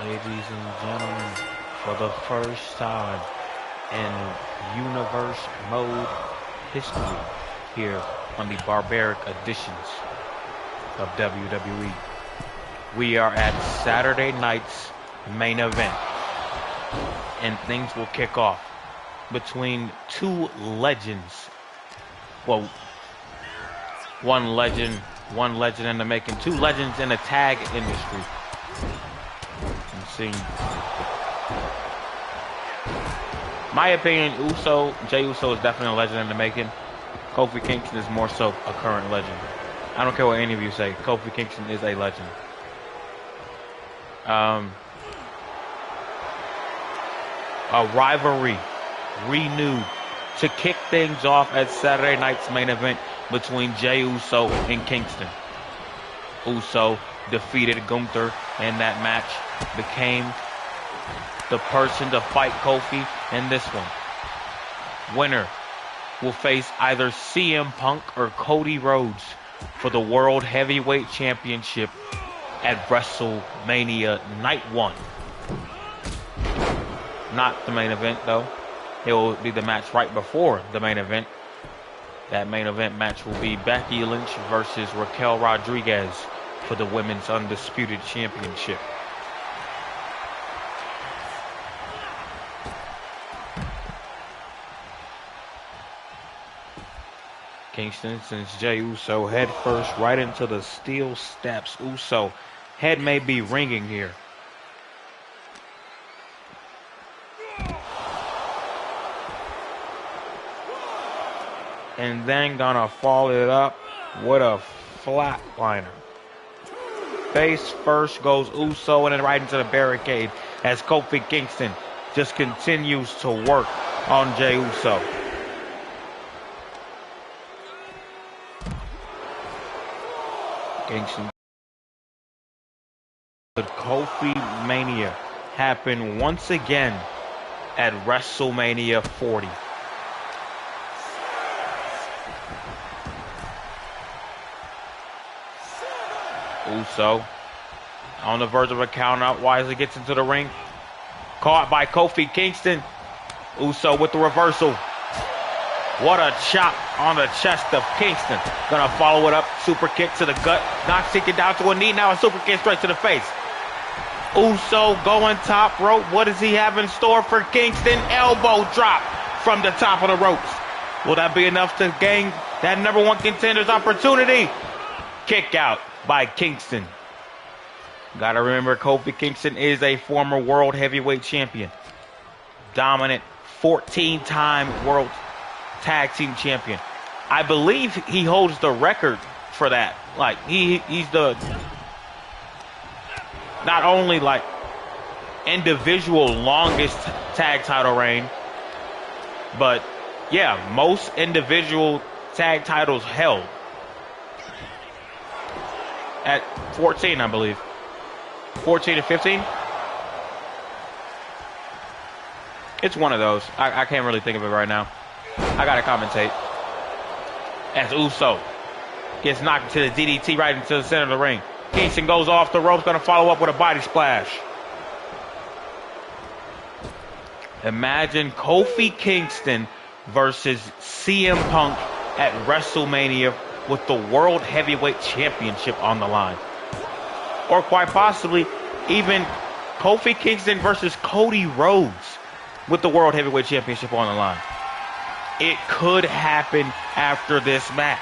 Ladies and gentlemen, for the first time in universe mode history here on the barbaric editions of WWE, we are at Saturday night's main event, and things will kick off between two legends. Well, one legend in the making, two legends in the tag industry. My opinion, Jey Uso is definitely a legend in the making. Kofi Kingston is more so a current legend. I don't care what any of you say. Kofi Kingston is a legend. A rivalry renewed to kick things off at Saturday night's main event between Jey Uso and Kingston. Uso defeated Gunther in that match, became the person to fight Kofi in this one. Winner will face either CM Punk or Cody Rhodes for the World Heavyweight Championship at WrestleMania Night 1. Not the main event, though. It will be the match right before the main event. That main event match will be Becky Lynch versus Raquel Rodriguez for the Women's Undisputed Championship. Kingston sends Jey Uso head first right into the steel steps. Uso head may be ringing here. And then gonna follow it up with a flatliner. Face first goes Uso and then right into the barricade as Kofi Kingston just continues to work on Jey Uso. Kingston. The Kofi Mania happened once again at WrestleMania 40. Uso on the verge of a count out. Wisely gets into the ring. Caught by Kofi Kingston. Uso with the reversal. What a chop on the chest of Kingston. Gonna follow it up. Super kick to the gut. Knocks Kingston down to a knee. Now a super kick straight to the face. Uso going top rope. What does he have in store for Kingston? Elbow drop from the top of the ropes. Will that be enough to gain that number one contender's opportunity? Kick out by Kingston. Gotta remember, Kofi Kingston is a former World Heavyweight Champion. Dominant 14-time World Tag Team Champion. I believe he holds the record for that. Like, he's the not only like individual longest tag title reign, but yeah, most individual tag titles held. At 14, I believe. 14 to 15? It's one of those. I can't really think of it right now. I gotta commentate. As Uso gets knocked to the DDT right into the center of the ring. Kingston goes off the ropes, gonna follow up with a body splash. Imagine Kofi Kingston versus CM Punk at WrestleMania with the World Heavyweight Championship on the line. Or quite possibly, even Kofi Kingston versus Cody Rhodes with the World Heavyweight Championship on the line. It could happen after this match.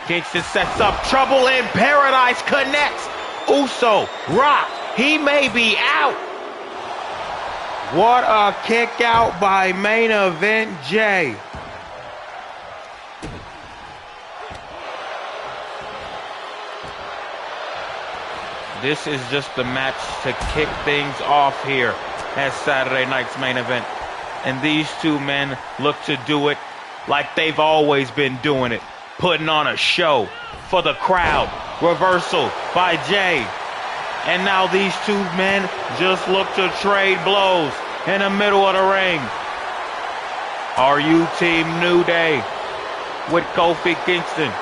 Kingston sets up trouble in paradise, connects. Uso, rock, he may be out. What a kick out by main event Jey. This is just the match to kick things off here at Saturday night's main event. And these two men look to do it like they've always been doing it. Putting on a show for the crowd. Reversal by Jey. And now these two men just look to trade blows in the middle of the ring. Are you Team New Day with Kofi Kingston?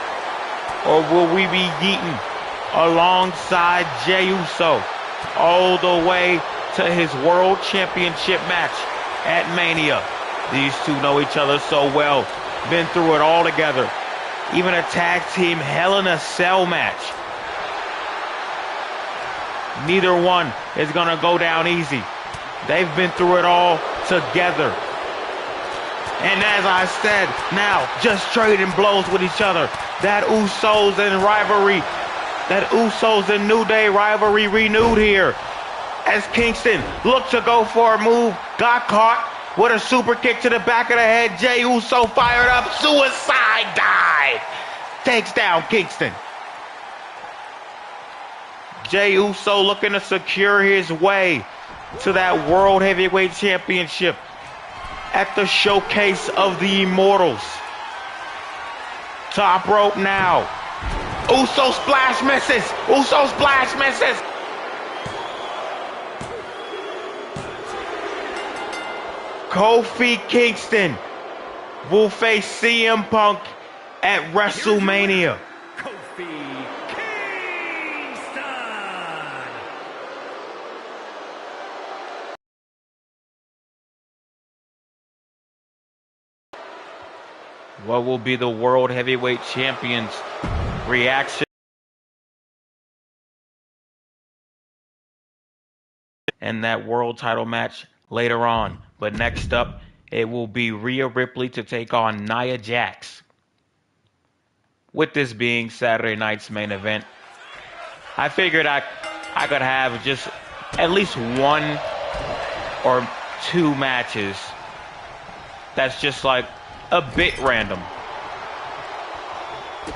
Or will we be yeeting alongside Jey Uso all the way to his World Championship match at Mania. These two know each other so well. Been through it all together. Even a tag team Hell in a Cell match. Neither one is going to go down easy. They've been through it all together. And as I said, now just trading blows with each other. That Usos and rivalry, that Usos and New Day rivalry renewed here. As Kingston looked to go for a move, got caught with a super kick to the back of the head. Jey Uso fired up, suicide dive. Takes down Kingston. Jey Uso looking to secure his way to that World Heavyweight Championship at the Showcase of the Immortals. Top rope now. Uso splash misses. Uso splash misses. Kofi Kingston will face CM Punk at WrestleMania. Kofi Kingston. What will be the World Heavyweight Champion's reaction? And that world title match later on. But next up, it will be Rhea Ripley to take on Nia Jax. With this being Saturday night's main event, I figured I could have just at least one or two matches that's just like a bit random.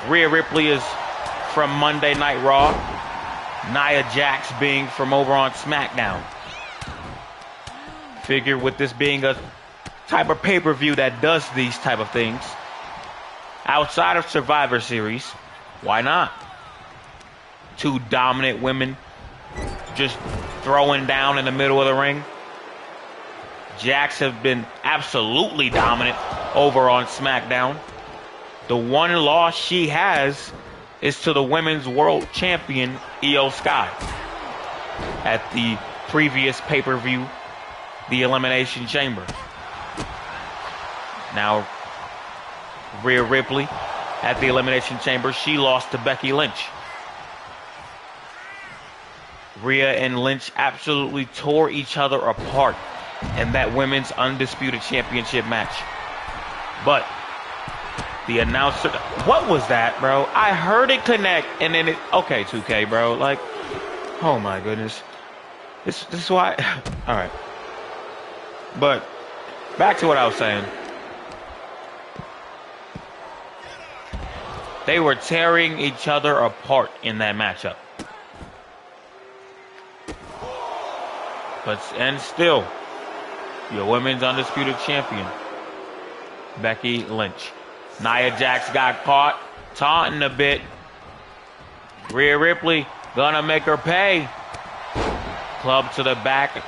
Rhea Ripley is from Monday Night Raw. Nia Jax being from over on SmackDown. Figure with this being a type of pay-per-view that does these type of things, outside of Survivor Series, why not? Two dominant women just throwing down in the middle of the ring. Jax have been absolutely dominant over on SmackDown. The one loss she has is to the women's world champion, Io Sky, at the previous pay-per-view, the Elimination Chamber. Now, Rhea Ripley at the Elimination Chamber, she lost to Becky Lynch. Rhea and Lynch absolutely tore each other apart in that women's undisputed championship match. But the announcer, what was that, bro? I heard it connect and then it, okay, 2K, bro. Like, oh my goodness. This is why, all right. But back to what I was saying. They were tearing each other apart in that matchup. And still, your women's undisputed champion, Becky Lynch. Nia Jax got caught, taunting a bit. Rhea Ripley gonna make her pay. Club to the back.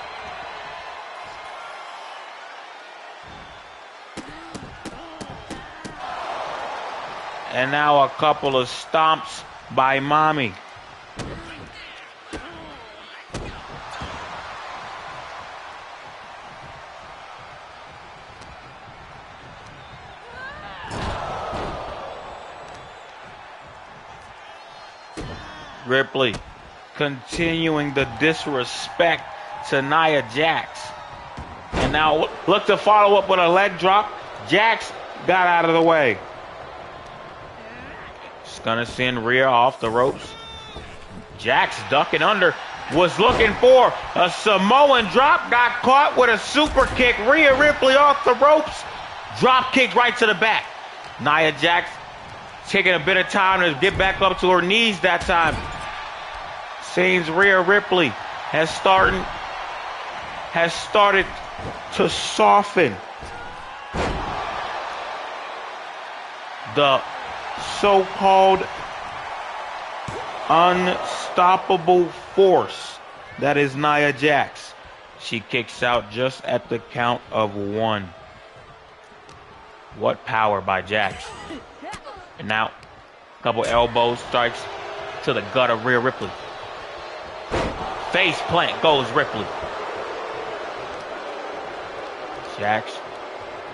And now a couple of stomps by Mommy. Ripley continuing the disrespect to Nia Jax. And now look to follow up with a leg drop. Jax got out of the way. Just gonna send Rhea off the ropes. Jax ducking under. Was looking for a Samoan drop. Got caught with a super kick. Rhea Ripley off the ropes. Drop kick right to the back. Nia Jax taking a bit of time to get back up to her knees that time. Seems Rhea Ripley has started to soften the so-called unstoppable force that is Nia Jax. She kicks out just at the count of one. What power by Jax. And now, a couple elbow strikes to the gut of Rhea Ripley. Face plant goes Ripley. Jax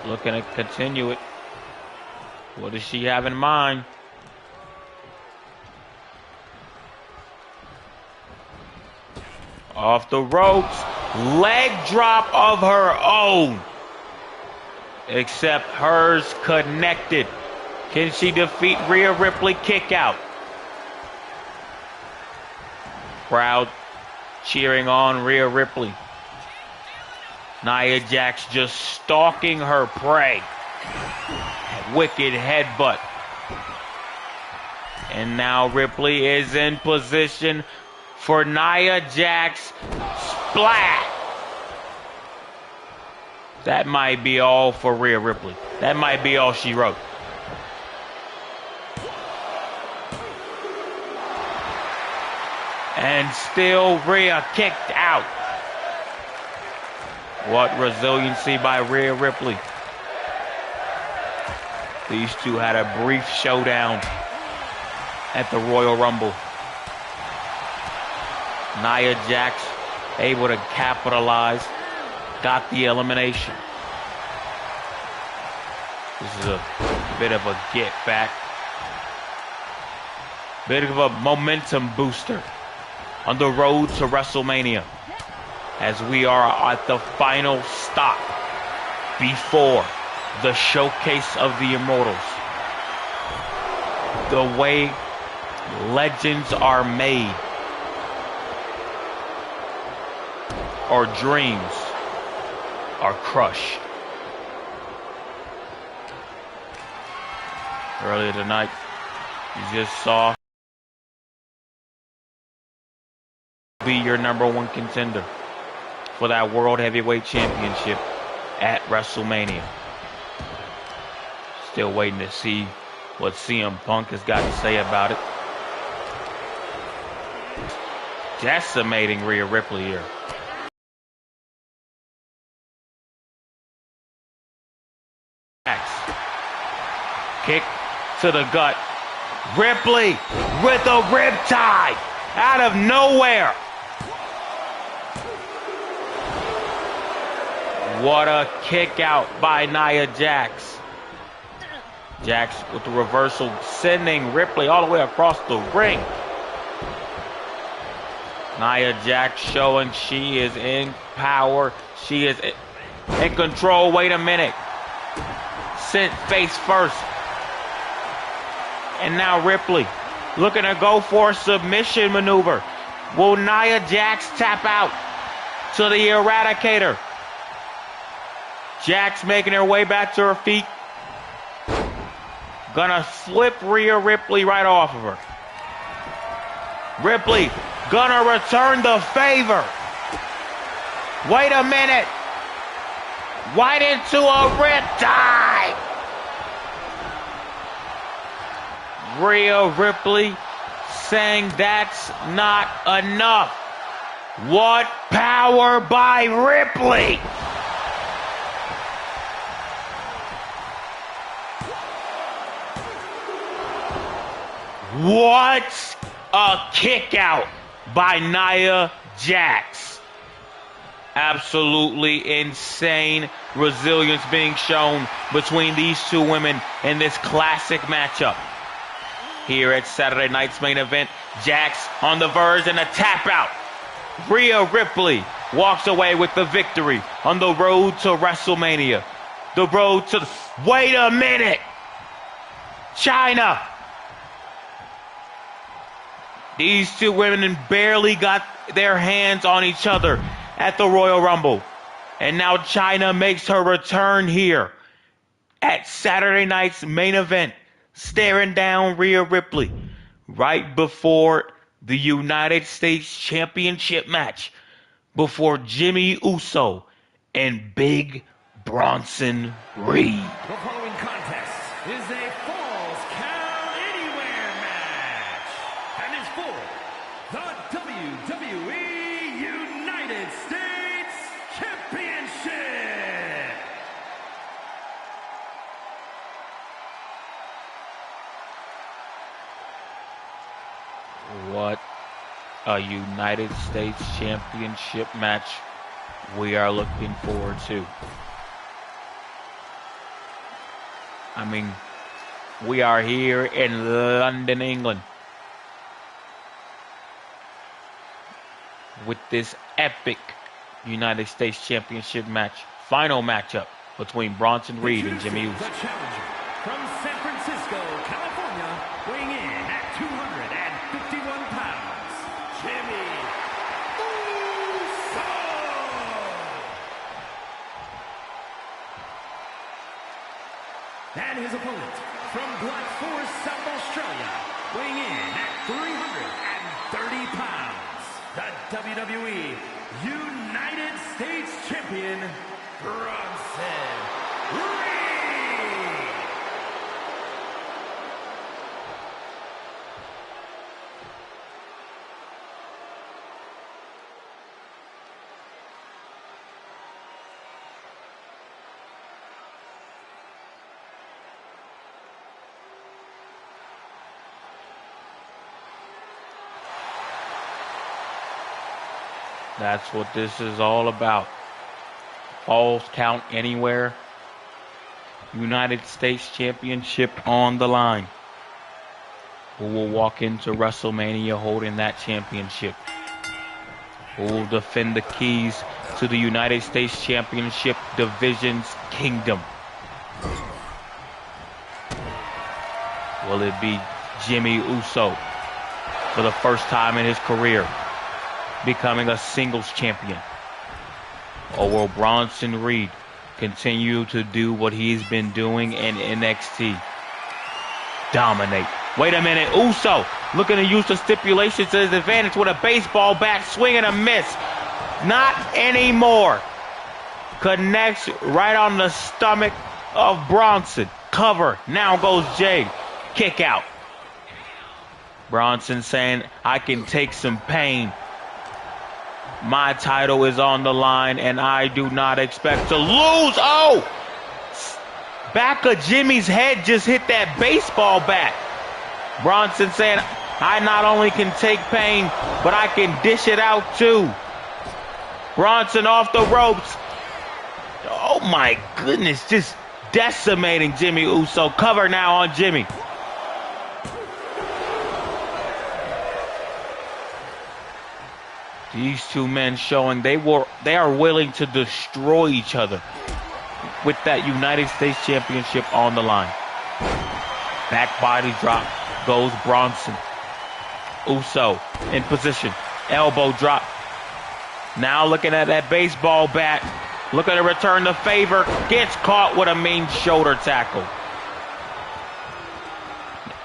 looking to continue it. What does she have in mind? Off the ropes. Leg drop of her own. Except hers connected. Can she defeat Rhea Ripley? Kick out. Crowd cheering on Rhea Ripley. Nia Jax just stalking her prey. Wicked headbutt. And now Ripley is in position for Nia Jax splat. That might be all for Rhea Ripley. That might be all she wrote. And still Rhea kicked out. What resiliency by Rhea Ripley. These two had a brief showdown at the Royal Rumble. Nia Jax able to capitalize, got the elimination. This is a bit of a get back. Bit of a momentum booster on the road to WrestleMania as we are at the final stop before the Showcase of the Immortals. The way legends are made, or dreams are crushed. Earlier tonight, you just saw be your #1 contender for that World Heavyweight Championship at WrestleMania. Still waiting to see what CM Punk has got to say about it. Decimating Rhea Ripley here. Kick to the gut. Ripley with a riptide out of nowhere. What a kick out by Nia Jax. Jax with the reversal, sending Ripley all the way across the ring. Nia Jax showing she is in power. She is in control. Wait a minute. Sent face first. And now Ripley looking to go for a submission maneuver. Will Nia Jax tap out to the Eradicator? Jax making her way back to her feet. Gonna flip Rhea Ripley right off of her. Ripley gonna return the favor. Wait a minute. Right into a riptide. Rhea Ripley saying that's not enough. What power by Ripley. What a kick out by Nia Jax. Absolutely insane resilience being shown between these two women in this classic matchup. Here at Saturday night's main event, Jax on the verge and a tap out. Rhea Ripley walks away with the victory on the road to WrestleMania. The road to... Wait a minute! China! These two women barely got their hands on each other at the Royal Rumble. And now China makes her return here at Saturday night's main event, staring down Rhea Ripley right before the United States Championship match, before Jimmy Uso and Big Bronson Reed. The following contest is a Falls Count Anywhere match and is for the WWE United States Championship. What a United States Championship match we are looking forward to. I mean, we are here in London, England, with this epic United States Championship match, final matchup between Bronson Reed and Jimmy Uso. The challenger from San Francisco, California, weighing in at 251 pounds, Jimmy Uso. And his opponent from Black Forest, South Australia, weighing in at 330 pounds, the WWE United States Champion, Bronson Reed. That's what this is all about. Falls count anywhere. United States Championship on the line. Who will walk into WrestleMania holding that championship? Who will defend the keys to the United States Championship Division's kingdom? Will it be Jimmy Uso for the first time in his career becoming a singles champion? Or will Bronson Reed continue to do what he's been doing in NXT? Dominate. Wait a minute, Uso looking to use the stipulation to his advantage with a baseball bat, swing and a miss. Not anymore. Connects right on the stomach of Bronson. Cover. Now goes Jay. Kick out. Bronson saying, I can take some pain. My title is on the line, and I do not expect to lose. Oh! Back of Jimmy's head just hit that baseball bat. Bronson saying, I not only can take pain, but I can dish it out too. Bronson off the ropes. Oh my goodness, just decimating Jimmy Uso. Cover now on Jimmy. These two men showing they are willing to destroy each other with that United States Championship on the line. Back body drop goes Bronson. Uso in position. Elbow drop. Now looking at that baseball bat. Looking to return the favor. Gets caught with a mean shoulder tackle.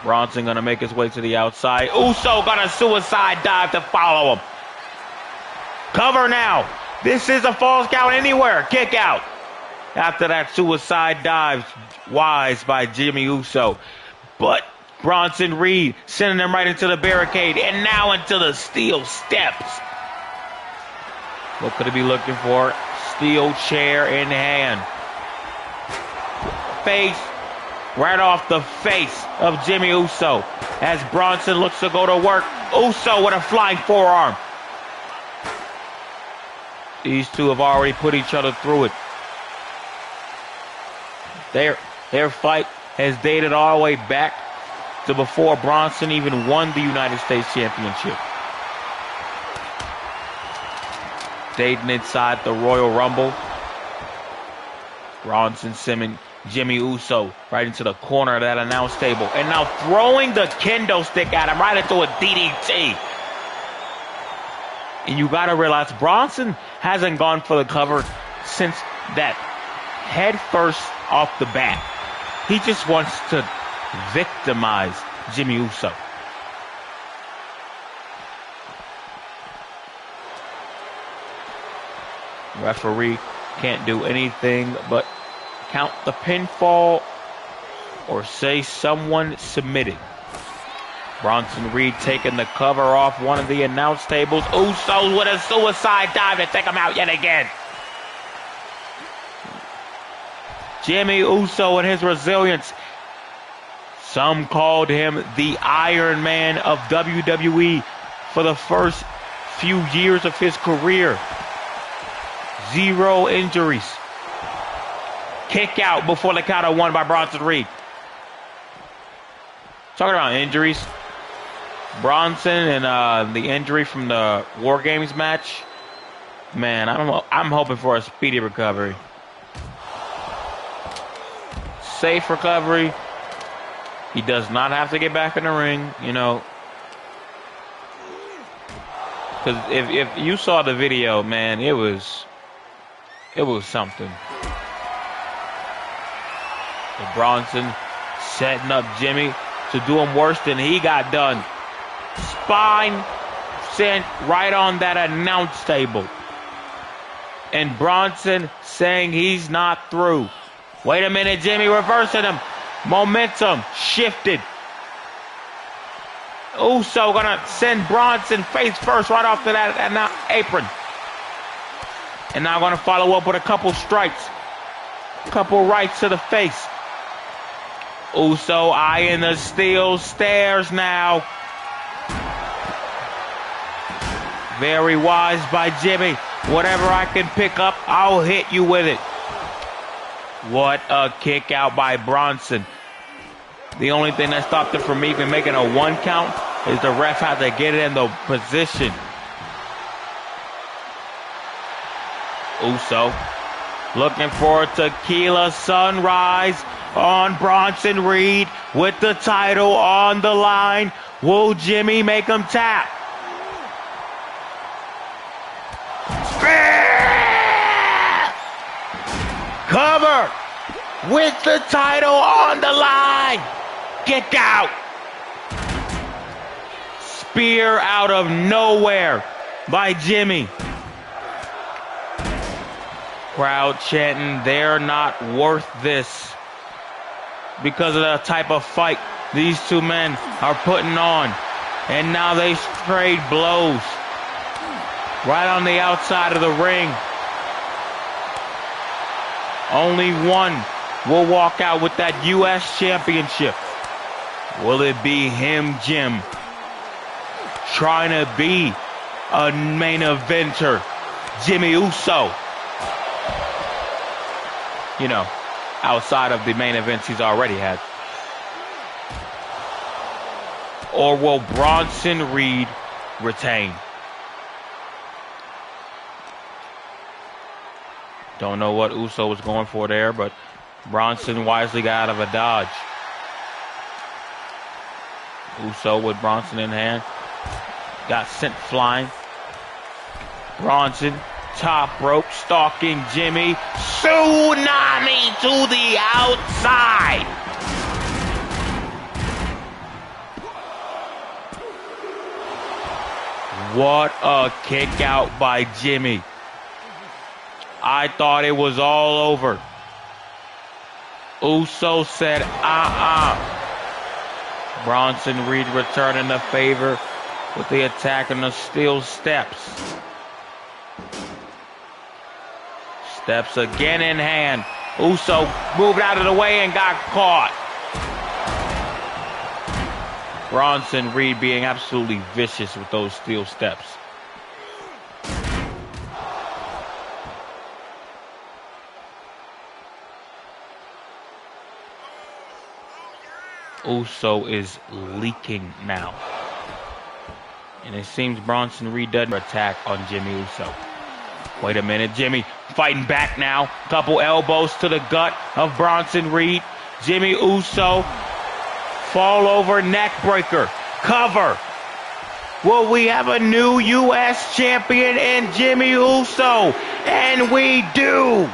Bronson going to make his way to the outside. Uso got a suicide dive to follow him. Cover now. This is a falls count anywhere. Kick out. After that suicide dive, wise by Jimmy Uso. But Bronson Reed sending him right into the barricade and now into the steel steps. What could he be looking for? Steel chair in hand. Face right off the face of Jimmy Uso as Bronson looks to go to work. Uso with a flying forearm. These two have already put each other through it. Their fight has dated all the way back to before Bronson even won the United States Championship. Dating inside the Royal Rumble. Bronson sending Jimmy Uso right into the corner of that announce table. And now throwing the kendo stick at him right into a DDT. And you got to realize Bronson hasn't gone for the cover since that head first off the bat. He just wants to victimize Jimmy Uso. Referee can't do anything but count the pinfall or say someone submitted. Bronson Reed taking the cover off one of the announce tables. Usos with a suicide dive to take him out yet again. Jimmy Uso and his resilience. Some called him the Iron Man of WWE for the first few years of his career. 0 injuries. Kick out before the count of 1 by Bronson Reed. Talking about injuries, Bronson and the injury from the War Games match. Man, I'm hoping for a speedy recovery. Safe recovery. He does not have to get back in the ring, you know. Because if you saw the video, man, it was something. And Bronson setting up Jimmy to do him worse than he got done. Spine sent right on that announce table. And Bronson saying he's not through. Wait a minute, Jimmy reversing him. Momentum shifted. Uso gonna send Bronson face first right off to that apron. And now gonna follow up with a couple strikes. Couple rights to the face. Uso eyeing the steel stairs now. Very wise by Jimmy. Whatever I can pick up, I'll hit you with it. What a kick out by Bronson. The only thing that stopped him from even making a 1 count is the ref had to get it in the position. Uso looking for a tequila sunrise on Bronson Reed with the title on the line. Will Jimmy make him tap? Cover with the title on the line. Kick out. Spear out of nowhere by Jimmy. Crowd chanting, they're not worth this, because of the type of fight these two men are putting on. And now they trade blows right on the outside of the ring. Only one will walk out with that U.S. championship. Will it be him, Jim, trying to be a main eventer? Jimmy Uso. You know, outside of the main events he's already had. Or will Bronson Reed retain? Don't know what Uso was going for there, but Bronson wisely got out of a dodge. Uso with Bronson in hand. Got sent flying. Bronson, top rope, stalking Jimmy. Tsunami to the outside. What a kick out by Jimmy. I thought it was all over. Uso said, Bronson Reed returning the favor with the attack on the steel steps. Steps again in hand. Uso moved out of the way and got caught. Bronson Reed being absolutely vicious with those steel steps. Uso is leaking now. And it seems Bronson Reed doesn't attack on Jimmy Uso. Wait a minute, Jimmy fighting back now. Couple elbows to the gut of Bronson Reed. Jimmy Uso, fall over neck breaker, cover. Will we have a new U.S. champion in Jimmy Uso? And we do.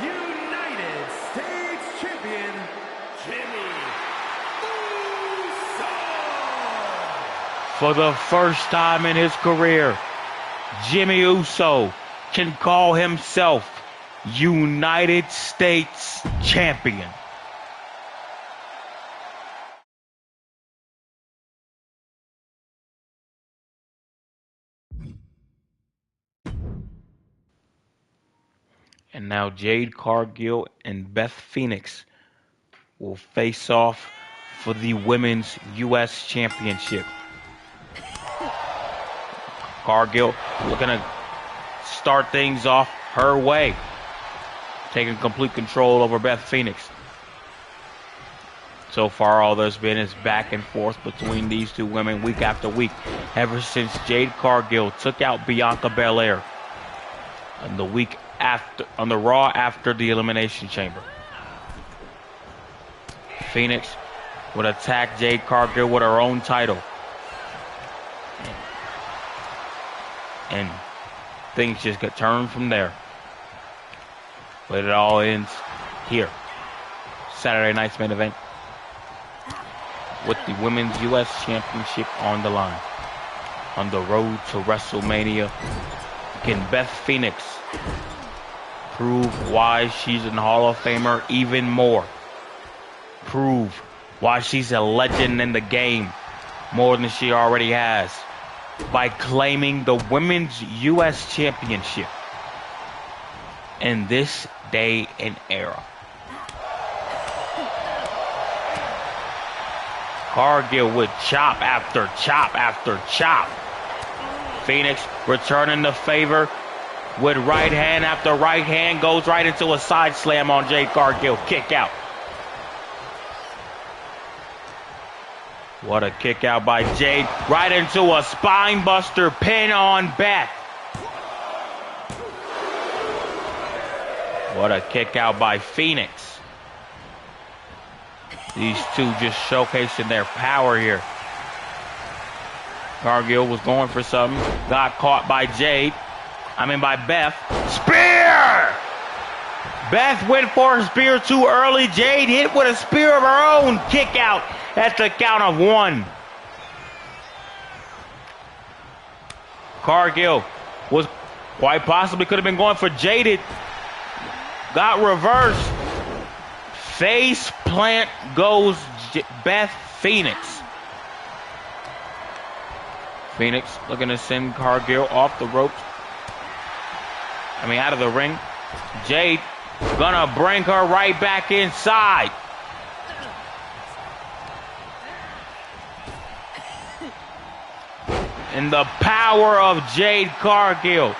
United States Champion, Jimmy Uso. For the first time in his career, Jimmy Uso can call himself United States Champion. And now Jade Cargill and Beth Phoenix will face off for the Women's U.S. Championship. Cargill looking to start things off her way, taking complete control over Beth Phoenix. So far, all there's been is back and forth between these two women week after week, ever since Jade Cargill took out Bianca Belair on the week after, on the Raw after the Elimination Chamber. Phoenix would attack Jade Cargill with her own title. And things just get turned from there. But it all ends here. Saturday night's main event with the Women's U.S. Championship on the line. On the road to WrestleMania, can Beth Phoenix prove why she's an Hall of Famer even more? Prove why she's a legend in the game more than she already has by claiming the Women's U.S. Championship in this day and era. Cargill with chop after chop after chop. Phoenix returning the favor with right hand after right hand. Goes right into a side slam on Jade Cargill. Kick out. What a kick out by Jade. Right into a spine buster pin on Beth. What a kick out by Phoenix. These two just showcasing their power here. Cargill was going for something. Got caught by by Beth. Spear! Beth went for a spear too early. Jade hit with a spear of her own. Kick out at the count of 1. Cargill was quite possibly could have been going for Jaded. Got reversed. Face plant goes Beth Phoenix. Phoenix looking to send Cargill off the ropes. Out of the ring. Jade gonna bring her right back inside. And the power of Jade Cargill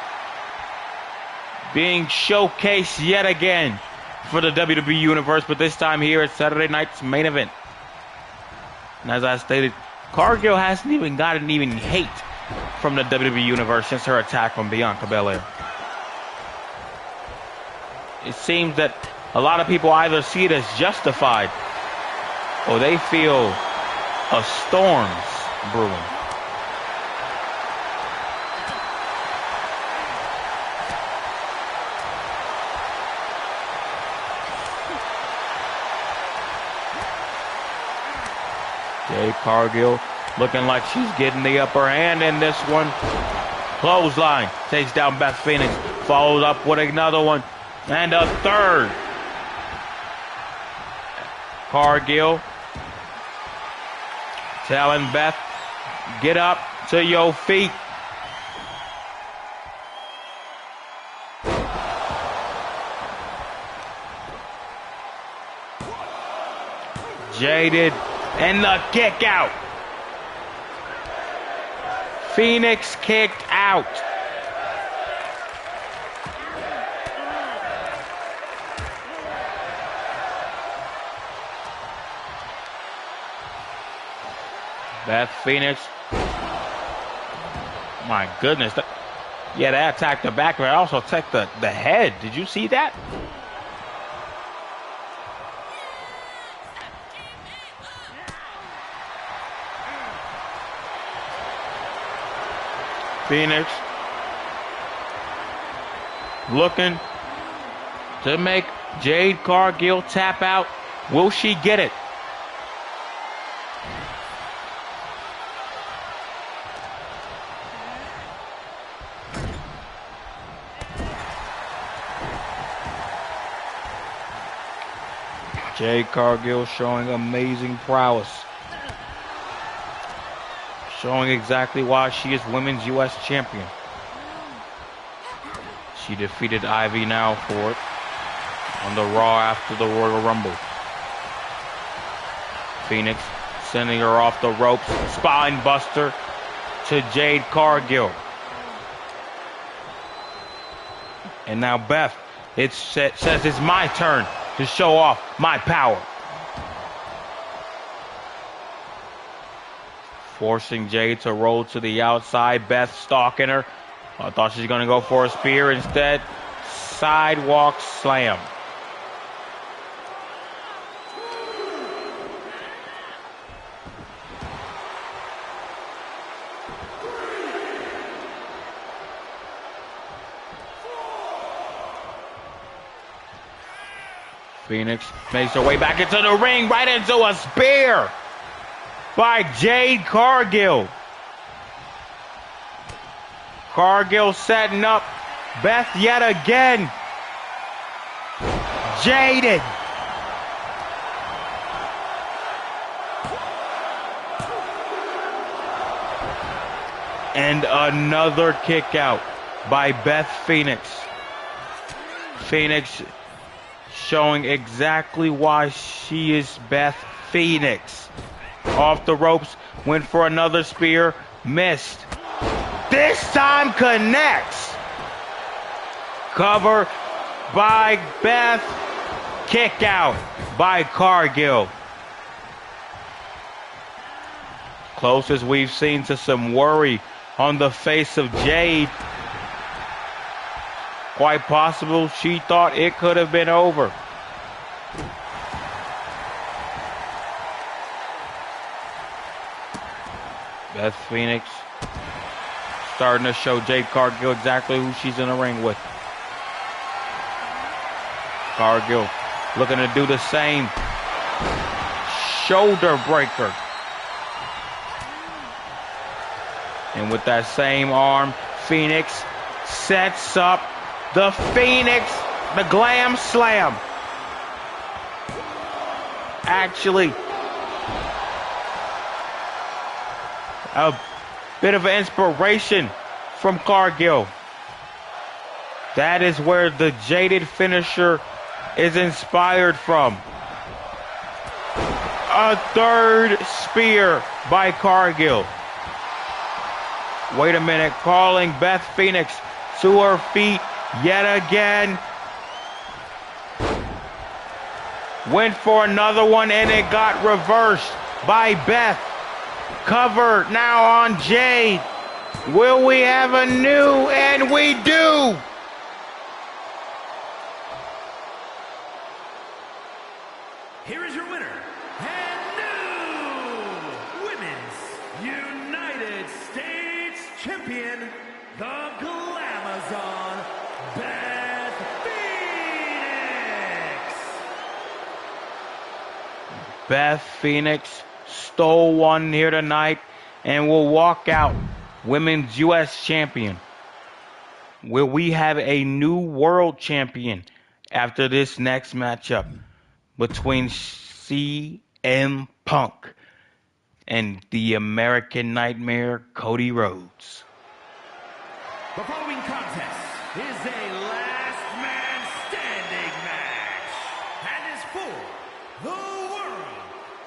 being showcased yet again for the WWE Universe, but this time here at Saturday night's main event. And as I stated, Cargill hasn't even gotten hate from the WWE Universe since her attack on Bianca Belair. It seems that a lot of people either see it as justified or they feel a storm's brewing. Jade Cargill looking like she's getting the upper hand in this one. Clothesline takes down Beth Phoenix. Follows up with another one. And a third. Cargill telling Beth, get up to your feet. Jaded. And the kick out. Phoenix kicked out. Beth Phoenix. My goodness. Yeah, they attacked the back, but also attacked the head. Did you see that? Phoenix looking to make Jade Cargill tap out. Will she get it? Jade Cargill showing amazing prowess. Showing exactly why she is Women's U.S. Champion. She defeated Ivy Now for it on the Raw after the Royal Rumble. Phoenix sending her off the ropes. Spine buster to Jade Cargill. And now Beth, it says it's my turn to show off my power. Forcing Jade to roll to the outside. Beth stalking her. I thought she was going to go for a spear. Instead, sidewalk slam. Phoenix makes her way back into the ring, right into a spear by Jade Cargill. Cargill setting up Beth yet again. Jaded. And another kick out by Beth Phoenix. Phoenix showing exactly why she is Beth Phoenix. Off the ropes, went for another spear, missed. This time connects. Cover by Beth. Kick out by Cargill. Closest we've seen to some worry on the face of Jade. Quite possible she thought it could have been over. Beth Phoenix starting to show Jade Cargill exactly who she's in the ring with. Cargill looking to do the same. Shoulder breaker. And with that same arm, Phoenix sets up the Phoenix, the Glam Slam. Actually, a bit of an inspiration from Cargill. That is where the Jaded finisher is inspired from. A third spear by Cargill. Wait a minute, calling Beth Phoenix to her feet yet again. Went for another one and it got reversed by Beth. Cover now on Jade. Will we have a new? And we do. Here is your winner and new Women's United States Champion, the Glamazon, Beth Phoenix. Beth Phoenix stole one here tonight and will walk out Women's U.S. Champion. Will we have a new World Champion after this next matchup between CM Punk and the American Nightmare, Cody Rhodes? The following contest is a last man standing match and is for the World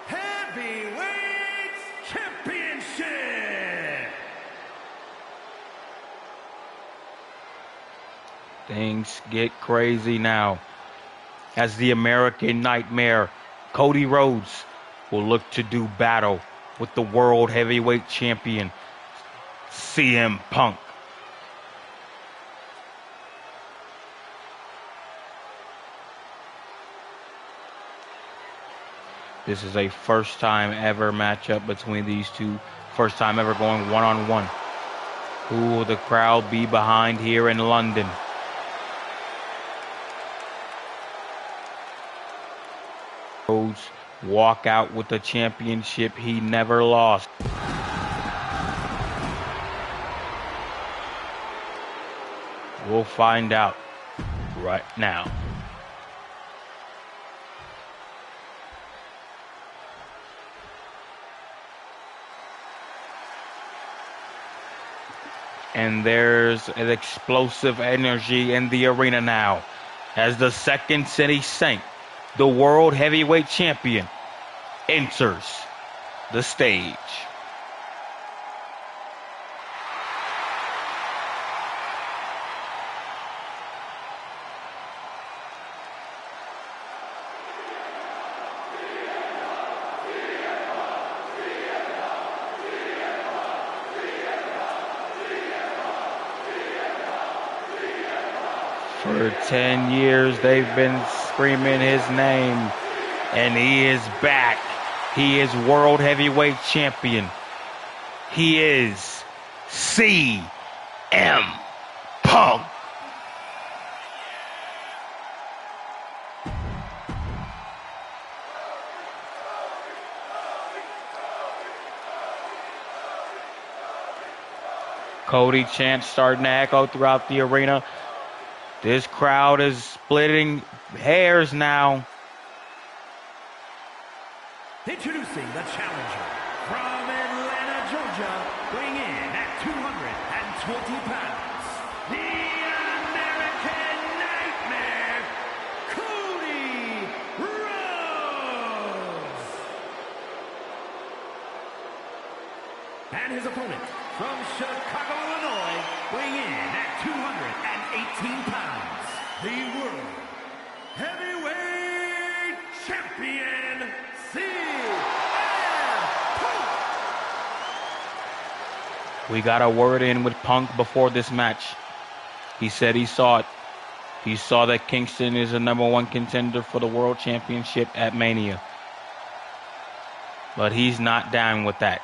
Heavyweight Championship. Things get crazy now as the American Nightmare, Cody Rhodes, will look to do battle with the World Heavyweight Champion, CM Punk. This is a first time ever matchup between these two. First time ever going one-on-one. Who will the crowd be behind here in London? Rhodes walk out with the championship he never lost. We'll find out right now. And there's an explosive energy in the arena now as the Second City Saint, the World Heavyweight Champion, enters the stage. For 10 years, they've been screaming his name, and he is back. He is World Heavyweight Champion. He is CM Punk. Cody chants starting to echo throughout the arena. This crowd is splitting hairs now. Introducing the challenger from Atlanta, Georgia, weighing in at 220 pounds, the American Nightmare, Cody Rhodes. And his opponent from Chicago, Illinois, weighing in at 218 pounds, the World Heavyweight Champion, CM Punk. We got a word in with Punk before this match. He said he saw it. He saw that Kingston is the #1 contender for the World Championship at Mania. But he's not down with that.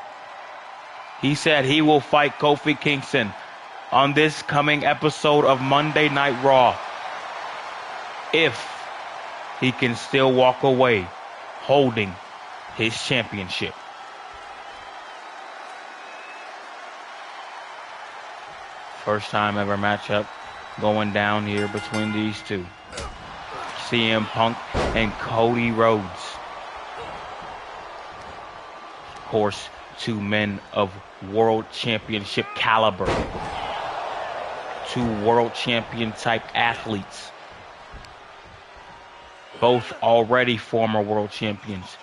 He said he will fight Kofi Kingston on this coming episode of Monday Night Raw if he can still walk away holding his championship. First time ever matchup going down here between these two. CM Punk and Cody Rhodes. Of course, two men of world championship caliber. Two world champion type athletes. Both already former world champions.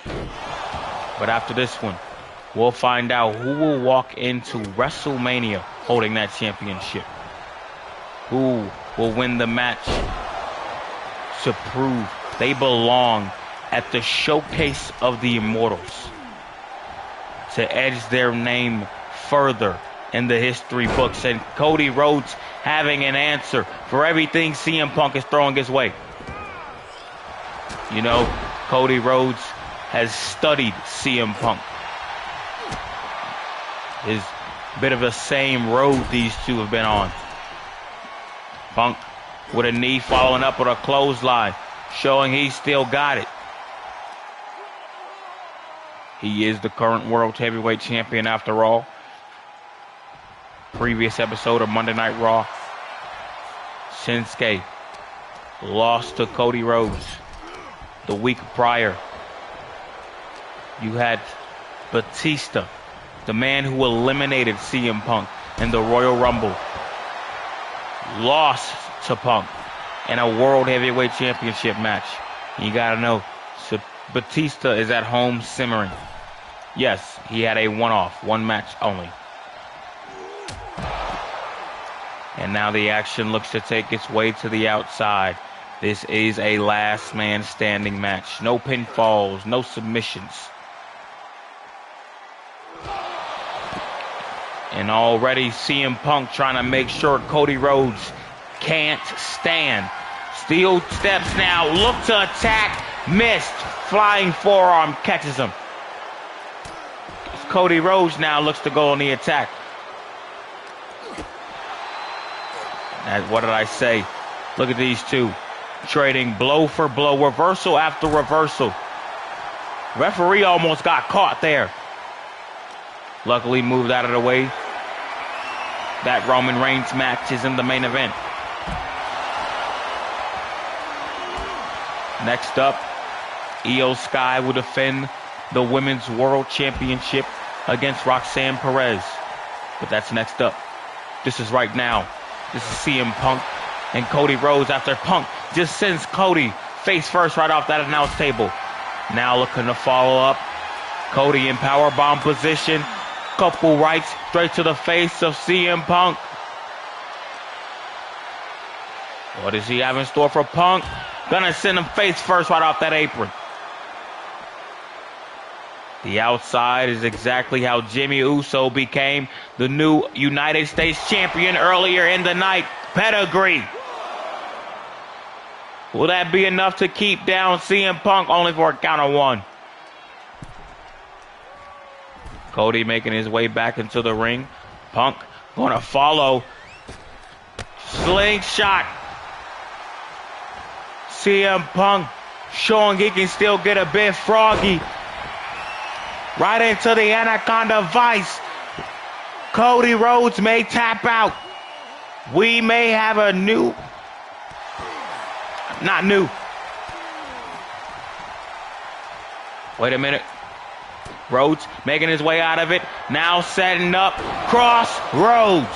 But after this one, we'll find out who will walk into WrestleMania holding that championship. Who will win the match to prove they belong at the Showcase of the Immortals, to edge their name further in the history books, and Cody Rhodes having an answer for everything CM Punk is throwing his way. You know, Cody Rhodes has studied CM Punk. Is a bit of the same road these two have been on. Punk with a knee following up with a clothesline, showing he still got it. He is the current World Heavyweight Champion after all. Previous episode of Monday Night Raw, Shinsuke lost to Cody Rhodes. The week prior, you had Batista, the man who eliminated CM Punk in the Royal Rumble, lost to Punk in a World Heavyweight Championship match. You gotta know, so Batista is at home simmering. Yes, he had a one match only. And now the action looks to take its way to the outside. This is a last man standing match. No pinfalls, no submissions. And already CM Punk trying to make sure Cody Rhodes can't stand. Steel steps now, look to attack, missed. Flying forearm catches him. Cody Rhodes now looks to go on the attack. And what did I say? Look at these two trading blow for blow, reversal after reversal. Referee almost got caught there. Luckily moved out of the way. That Roman Reigns match is in the main event. Next up, Io Sky will defend the Women's World Championship against Roxanne Perez. But that's next up. This is right now. This is CM Punk and Cody Rhodes after Punk just sends Cody face first right off that announce table. Now looking to follow up. Cody in powerbomb position. Couple rights straight to the face of CM Punk. What does he have in store for Punk? Gonna send him face first right off that apron. The outside is exactly how Jimmy Uso became the new United States champion earlier in the night. Pedigree. Will that be enough to keep down CM Punk? Only for a count of 1. Cody making his way back into the ring. Punk going to follow. Slingshot. CM Punk showing he can still get a bit froggy. Right into the Anaconda Vice. Cody Rhodes may tap out. We may have a new... Not new. Wait a minute. Rhodes making his way out of it. Now setting up Crossroads.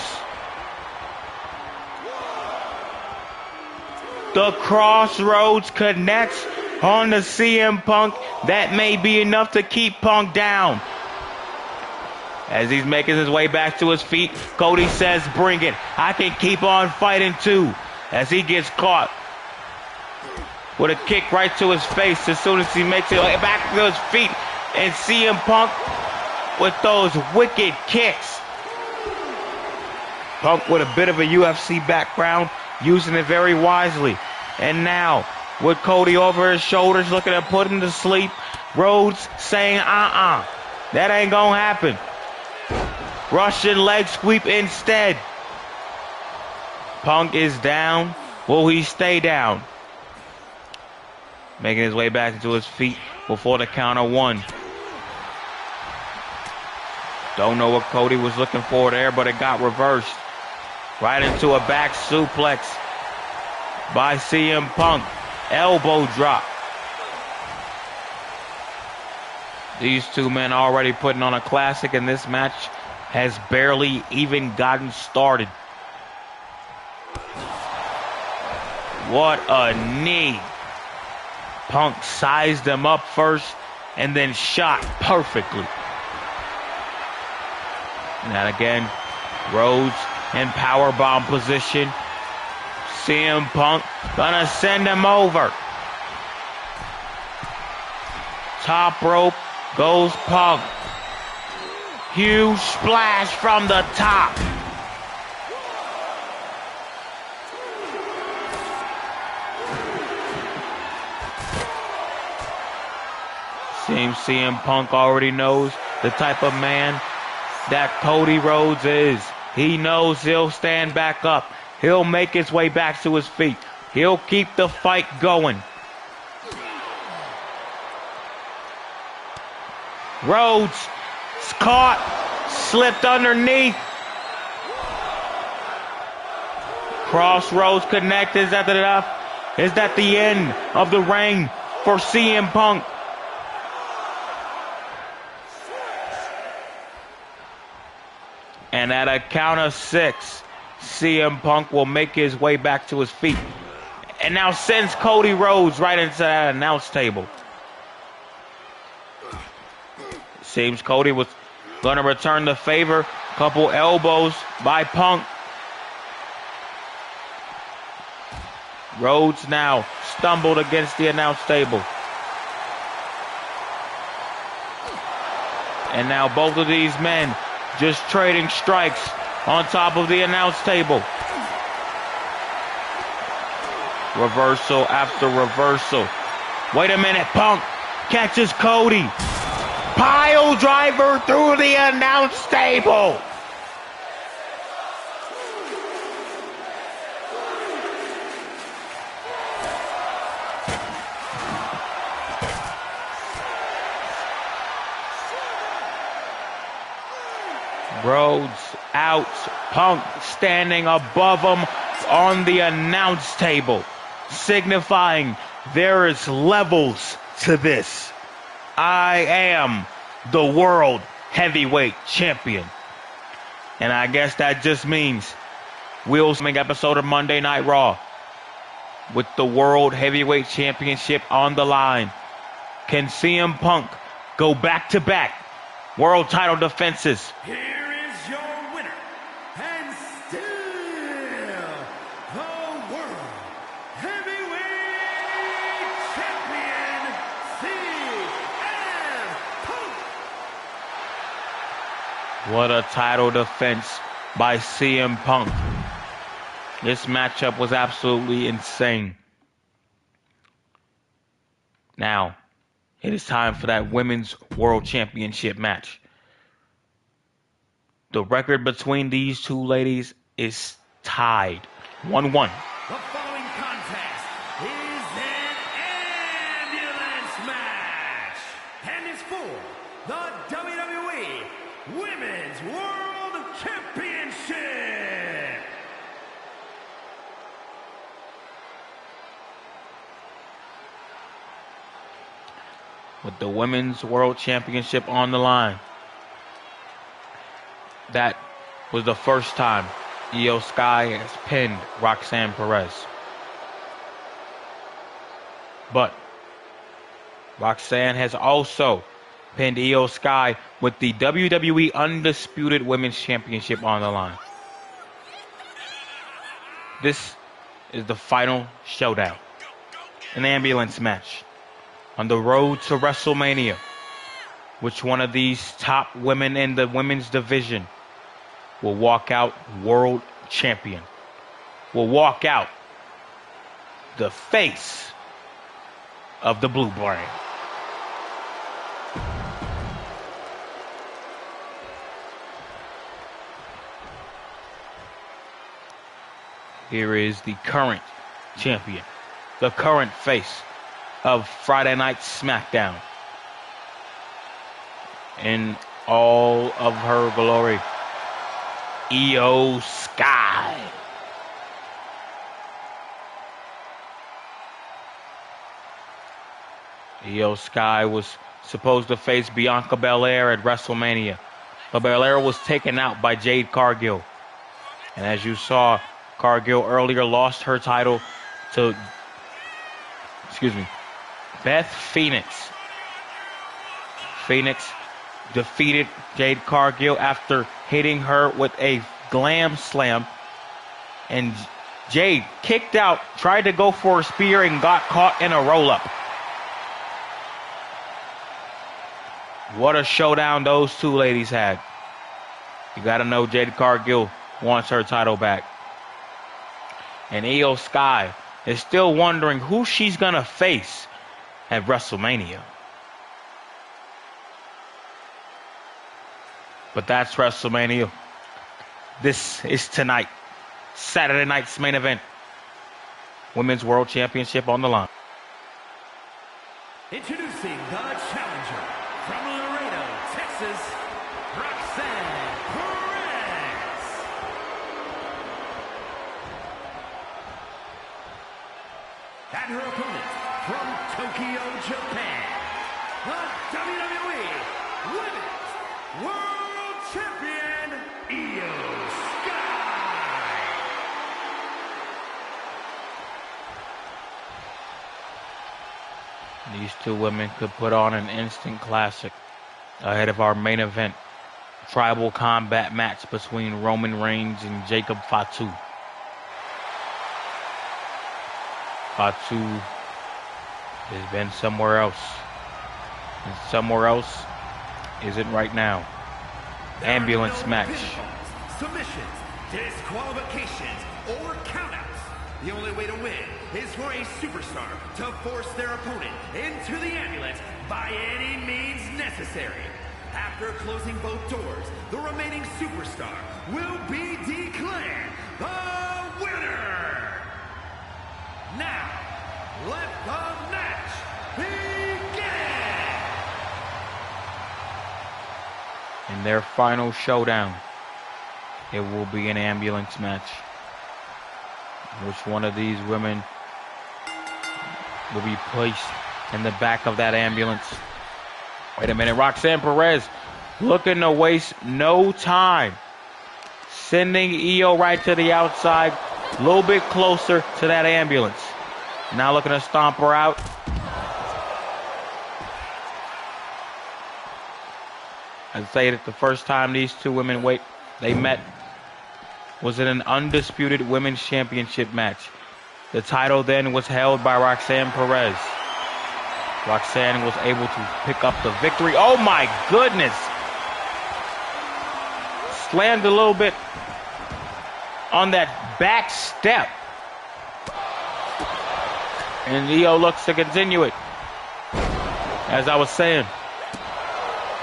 The Crossroads connects on the CM Punk. That may be enough to keep Punk down. As he's making his way back to his feet, Cody says, bring it. I can keep on fighting too. As he gets caught with a kick right to his face as soon as he makes it back to his feet. And CM Punk with those wicked kicks. Punk with a bit of a UFC background, using it very wisely. And now, with Cody over his shoulders looking to put him to sleep, Rhodes saying, that ain't gonna happen. Russian leg sweep instead. Punk is down. Will he stay down? Making his way back into his feet before the count of 1. Don't know what Cody was looking for there, but it got reversed. Right into a back suplex by CM Punk. Elbow drop. These two men already putting on a classic, and this match has barely even gotten started. What a knee. Punk sized him up first and then shot perfectly. And again, Rhodes in powerbomb position. CM Punk gonna send him over. Top rope goes Punk. Huge splash from the top. Seems CM Punk already knows the type of man that Cody Rhodes is. He knows he'll stand back up. He'll make his way back to his feet. He'll keep the fight going. Rhodes caught, slipped underneath. Crossroads connect. Is that enough? Is that the end of the reign for CM Punk? And at a count of 6, CM Punk will make his way back to his feet. And now sends Cody Rhodes right into that announce table. Seems Cody was going to return the favor. Couple elbows by Punk. Rhodes now stumbled against the announce table. And now both of these men just trading strikes on top of the announce table. Reversal after reversal. Wait a minute, Punk catches Cody. Pile driver through the announce table. Rhodes out. Punk standing above him on the announce table, signifying there is levels to this. I am the world heavyweight champion. And I guess that just means we'll see an episode of Monday Night Raw with the world heavyweight championship on the line. Can CM Punk go back-to-back world title defenses? Here is your winner, and still the world heavyweight champion, CM Punk. What a title defense by CM Punk. This matchup was absolutely insane. Now, it is time for that Women's World Championship match. The record between these two ladies is tied 1-1. The following contest is an ambulance match and is for the WWE Women's World Championship. With the Women's World Championship on the line. That was the first time Io Sky has pinned Roxanne Perez. But Roxanne has also pinned Io Sky with the WWE Undisputed Women's Championship on the line. This is the final showdown. An ambulance match on the road to WrestleMania. Which one of these top women in the women's division will walk out world champion? Will walk out the face of the blue brand. Here is the current champion, the current face of Friday Night SmackDown. In all of her glory, Io Sky. Io Sky was supposed to face Bianca Belair at WrestleMania, but Belair was taken out by Jade Cargill. And as you saw, Cargill earlier lost her title to, Beth Phoenix. Phoenix defeated Jade Cargill after hitting her with a glam slam. And Jade kicked out, tried to go for a spear, and got caught in a roll-up. What a showdown those two ladies had. You got to know Jade Cargill wants her title back. And Io Sky is still wondering who she's going to face at WrestleMania. But that's WrestleMania. This is tonight. Saturday night's main event. Women's World Championship on the line. Introducing the challenger from Laredo, Texas, Roxanne Perez. And her opponent from Tokyo, Japan, the WWE Women's World Champion, Io Sky. These two women could put on an instant classic ahead of our main event tribal combat match between Roman Reigns and Jacob Fatu. Fatu has been somewhere else, and somewhere else isn't right now. Ambulance match. Pinfalls, submissions, disqualifications, or countouts. The only way to win is for a superstar to force their opponent into the ambulance by any means necessary. After closing both doors, the remaining superstar will be declared the winner. Now, let the match begin. In their final showdown, it will be an ambulance match. Which one of these women will be placed in the back of that ambulance? Wait a minute, Roxanne Perez looking to waste no time. Sending Io right to the outside, a little bit closer to that ambulance. Now looking to stomp her out. I'd say that the first time these two women they met was in an undisputed women's championship match. The title then was held by Roxanne Perez. Roxanne was able to pick up the victory. Oh my goodness! Slammed a little bit on that back step. And Io looks to continue it. as I was saying,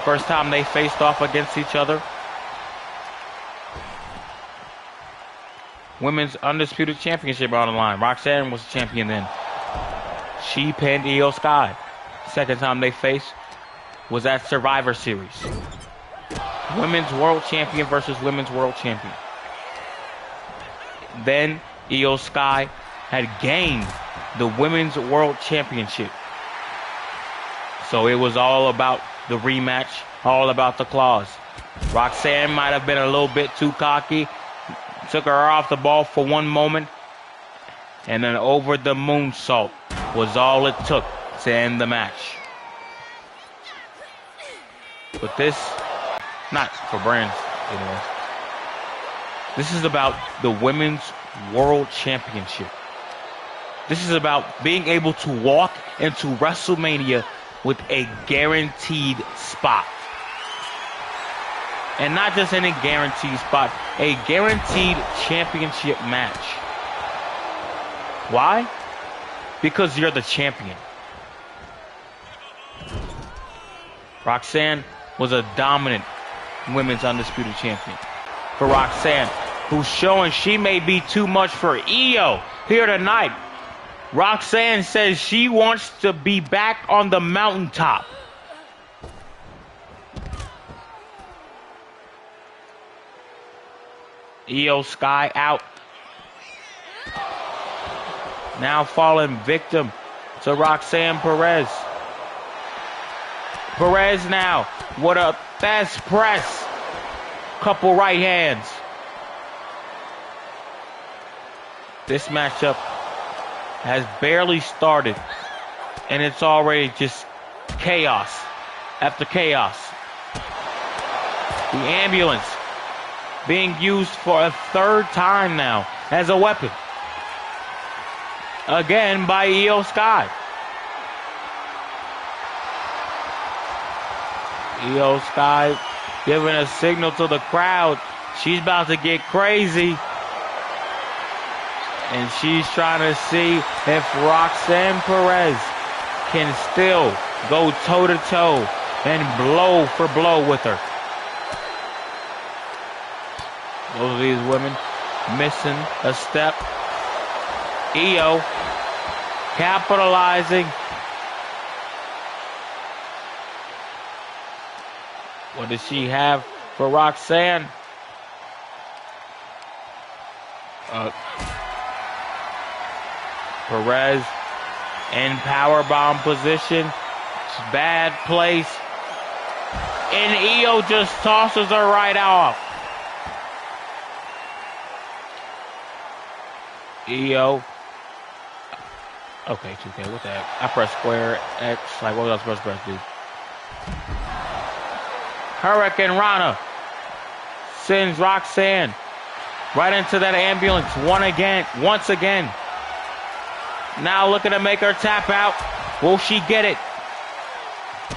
first time they faced off against each other. Women's Undisputed Championship on the line. Roxanne was the champion then. She pinned Io Sky. Second time they faced was at Survivor Series. Women's World Champion versus Women's World Champion. Then Io Sky had gained the Women's World Championship. So it was all about the rematch, all about the claws. Roxanne might have been a little bit too cocky. Took her off the ball for one moment. And then over the moonsault was all it took to end the match. But this, not for brands anyway. This is about the Women's World Championship. This is about being able to walk into WrestleMania with a guaranteed spot. And not just any guaranteed spot, a guaranteed championship match. Why? Because you're the champion. Roxanne was a dominant Women's Undisputed Champion. For Roxanne, who's showing she may be too much for Io here tonight. Roxanne says she wants to be back on the mountaintop. Io Sky out. Now falling victim to Roxanne Perez. Perez now with a fast press. Couple right hands. This matchup has barely started, and it's already just chaos after chaos. The ambulance being used for a third time now as a weapon. Again by Io Sky. Io Sky giving a signal to the crowd. She's about to get crazy. And she's trying to see if Roxanne Perez can still go toe-to-toe and blow for blow with her. Both of these women missing a step. Io capitalizing. What does she have for Roxanne? Perez in powerbomb position. Bad place. And Io just tosses her right off. Io. Okay, 2K, what the heck? I pressed square X. Like, what was I supposed to press, dude? Hurricane Rana sends Roxanne right into that ambulance once again. Now looking to make her tap out. Will she get it?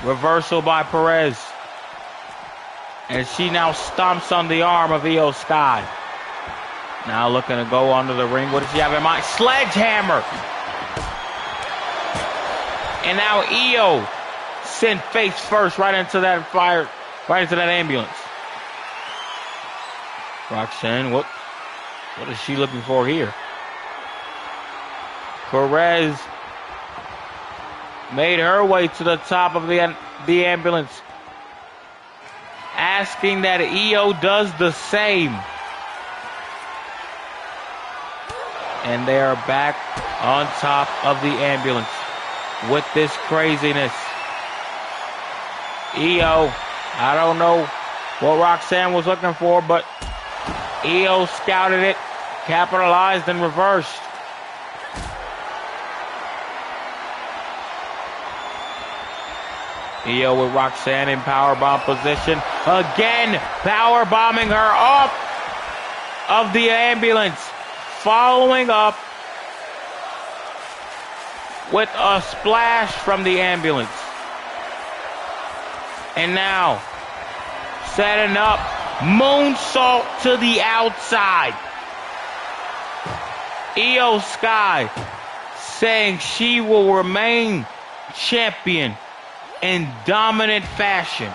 Reversal by Perez. And she now stomps on the arm of Io Sky. Now looking to go under the ring. What does she have in mind? Sledgehammer. And now Io sent face first right into that fire, right into that ambulance. Roxanne, what is she looking for here? Perez made her way to the top of the ambulance, asking that Io does the same. And they are back on top of the ambulance with this craziness. Io, I don't know what Roxanne was looking for, but Io scouted it, capitalized, and reversed. Io with Roxanne in powerbomb position. Again, powerbombing her off of the ambulance. Following up with a splash from the ambulance. And now, setting up moonsault to the outside. Io Sky saying she will remain champion in dominant fashion.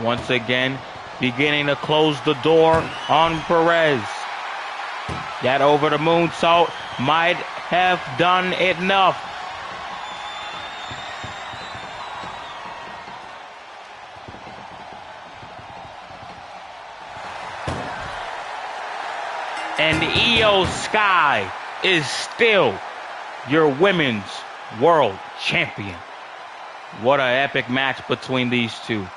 Once again, beginning to close the door on Perez. That over the moonsault might have done enough. And Io Sky is still your women's world champion. What an epic match between these two.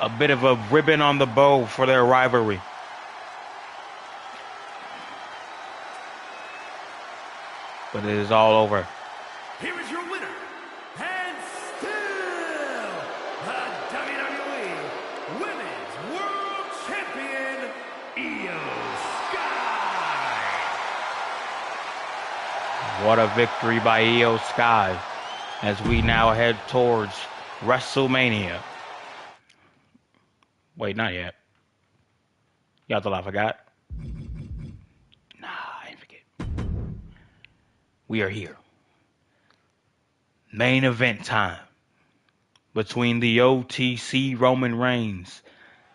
A bit of a ribbon on the bow for their rivalry. But it is all over. Here is your winner, and still the WWE Women's World Champion, Io Sky. What a victory by Io Sky as we now head towards WrestleMania. Wait, not yet. Y'all thought I forgot? Nah, I ain't forget. We are here. Main event time between the OTC Roman Reigns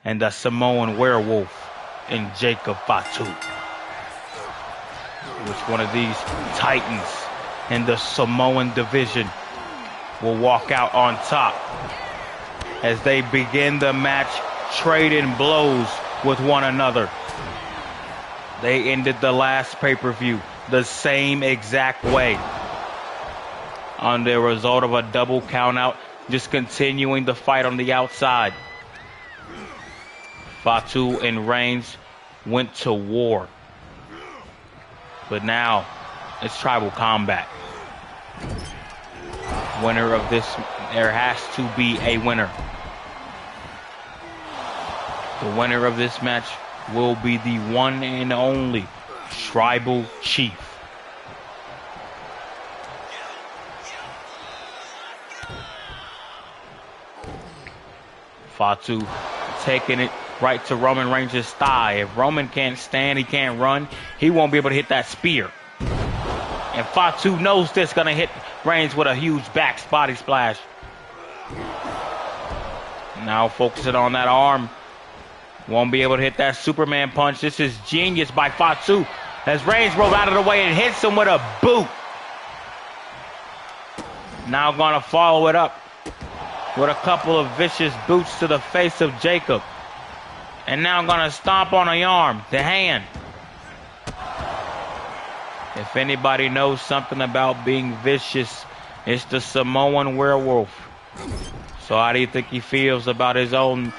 and the Samoan Werewolf in Jacob Fatu. Which one of these titans in the Samoan division will walk out on top as they begin the match trading blows with one another. They ended the last pay-per-view the same exact way, on the result of a double countout, just continuing the fight on the outside. Fatu and Reigns went to war, but now it's tribal combat. Winner of this, there has to be a winner. The winner of this match will be the one and only Tribal Chief. Fatu taking it right to Roman Reigns' thigh. If Roman can't stand, he can't run, he won't be able to hit that spear. And Fatu knows this, gonna hit Reigns with a huge back body splash. Now focusing on that arm. Won't be able to hit that Superman punch. This is genius by Fatu. As Reigns rolls out of the way and hits him with a boot. Now gonna follow it up with a couple of vicious boots to the face of Jacob. And now gonna stomp on the arm, the hand. If anybody knows something about being vicious, it's the Samoan werewolf. So how do you think he feels about his own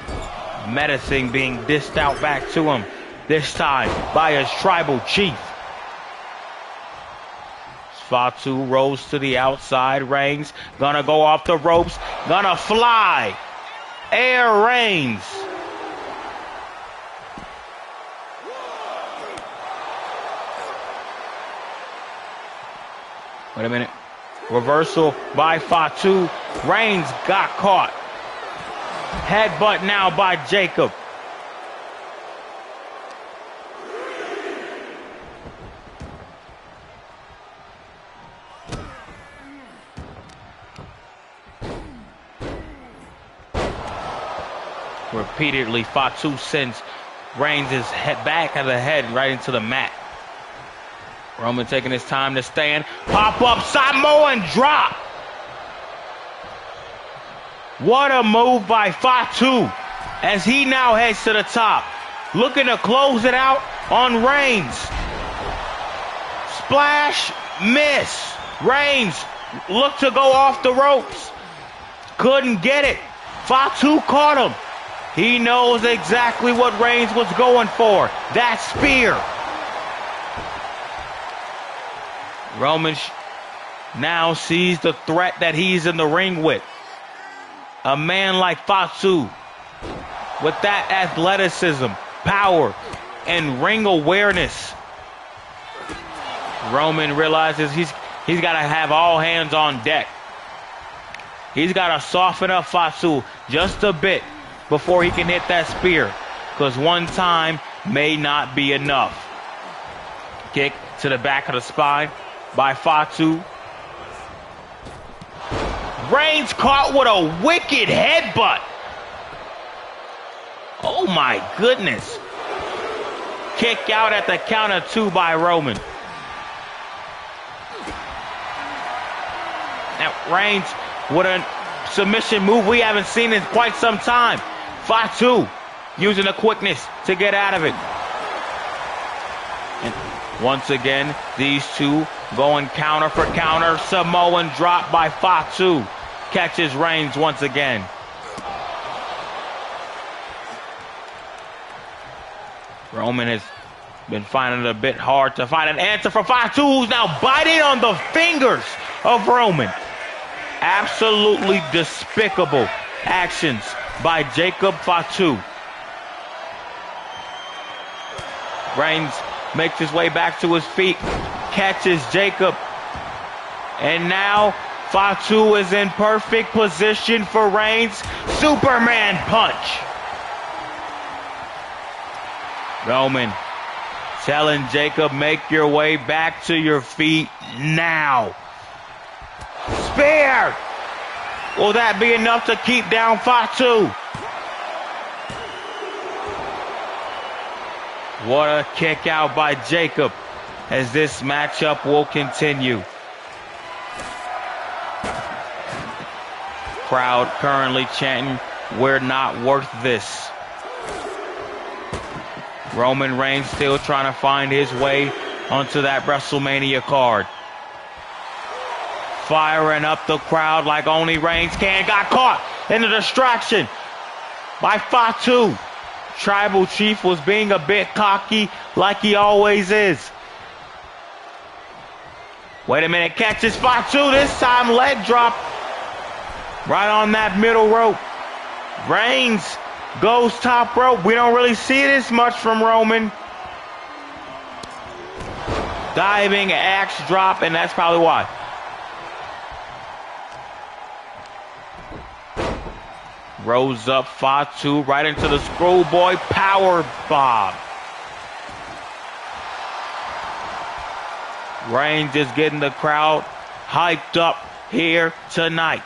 medicine being dished out back to him, this time by his tribal chief? Fatu rolls to the outside. Reigns gonna go off the ropes, gonna fly. Air Reigns. Wait a minute. Reversal by Fatu. Reigns got caught. Headbutt now by Jacob. Repeatedly, Fatu sends Reigns' head back of the head right into the mat. Roman taking his time to stand. Pop up Samoan drop. What a move by Fatu as he now heads to the top. Looking to close it out on Reigns. Splash, miss. Reigns looked to go off the ropes. Couldn't get it. Fatu caught him. He knows exactly what Reigns was going for. That spear. Roman now sees the threat that he's in the ring with. A man like Fatu, with that athleticism, power, and ring awareness. Roman realizes he's got to have all hands on deck. He's got to soften up Fatu just a bit before he can hit that spear, because one time may not be enough. Kick to the back of the spine by Fatu. Reigns caught with a wicked headbutt. Oh my goodness. Kick out at the count of 2 by Roman. Now Reigns with a submission move we haven't seen in quite some time. Fatu using the quickness to get out of it. And once again, these two going counter for counter. Samoan drop by Fatu. Catches Reigns once again. Roman has been finding it a bit hard to find an answer for Fatu, who's now biting on the fingers of Roman. Absolutely despicable actions by Jacob Fatu. Reigns makes his way back to his feet, catches Jacob, and now Fatu is in perfect position for Reigns. Superman punch. Roman telling Jacob, make your way back to your feet now. Spear! Will that be enough to keep down Fatu? What a kick out by Jacob as this matchup will continue. Crowd currently chanting, we're not worth this. Roman Reigns still trying to find his way onto that WrestleMania card. Firing up the crowd like only Reigns can. Got caught in the distraction by Fatu. Tribal Chief was being a bit cocky like he always is. Wait a minute, catches Fatu. This time leg drop right on that middle rope. Reigns goes top rope. We don't really see this much from Roman. Diving axe drop, and that's probably why. Rose up Fatu right into the schoolboy power bomb. Reigns is getting the crowd hyped up here tonight.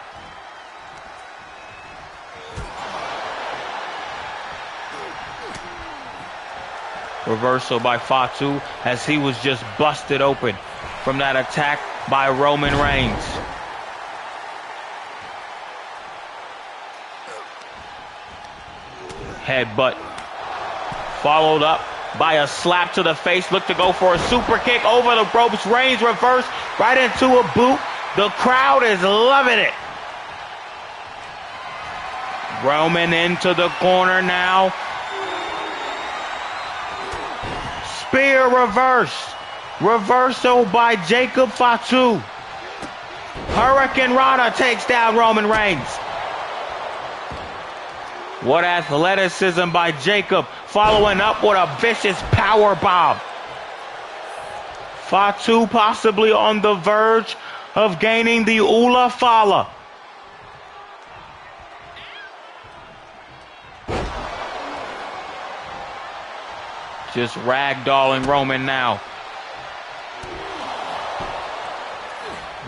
Reversal by Fatu as he was just busted open from that attack by Roman Reigns. Headbutt followed up by a slap to the face. Looked to go for a super kick over the ropes. Reigns reversed right into a boot. The crowd is loving it. Roman into the corner now. Spear reverse. Reversal by Jacob Fatu. Hurricane Rana takes down Roman Reigns. What athleticism by Jacob, following up with a vicious power bomb. Fatu possibly on the verge of gaining the Ula Fala. Just ragdolling Roman now.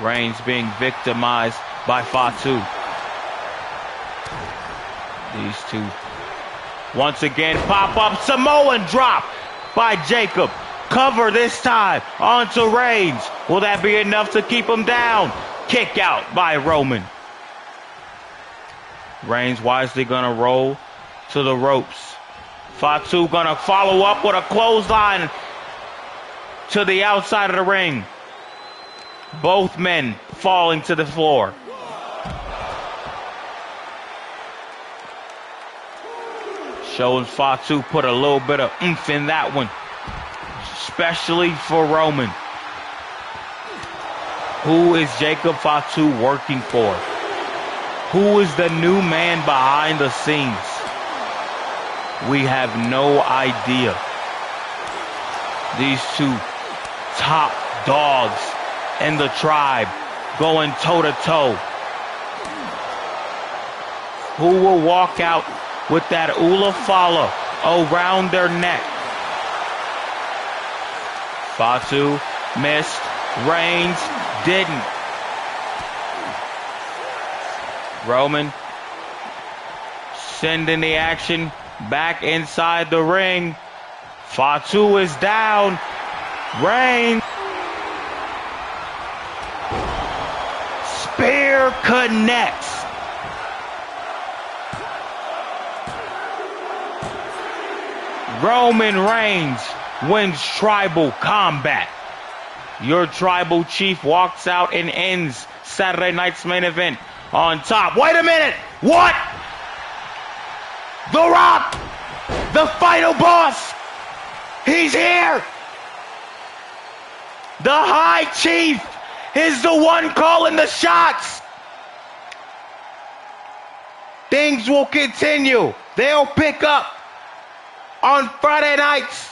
Reigns being victimized by Fatu. These two once again pop up. Samoan drop by Jacob. Cover this time onto Reigns. Will that be enough to keep him down? Kick out by Roman. Reigns wisely gonna roll to the ropes. Fatu gonna follow up with a clothesline to the outside of the ring. Both men falling to the floor. Showing Fatu put a little bit of oomph in that one, especially for Roman. Who is Jacob Fatu working for? Who is the new man behind the scenes? We have no idea. These two top dogs in the tribe going toe-to-toe. Who will walk out with that Ula Fala around their neck? Fatu missed. Reigns didn't. Roman sending the action back inside the ring. Fatu is down. Reigns. Spear connects. Roman Reigns wins tribal combat. Your tribal chief walks out and ends Saturday night's main event on top. Wait a minute! What? The Rock! The final boss! He's here! The High Chief is the one calling the shots! Things will continue. They'll pick up on Friday nights.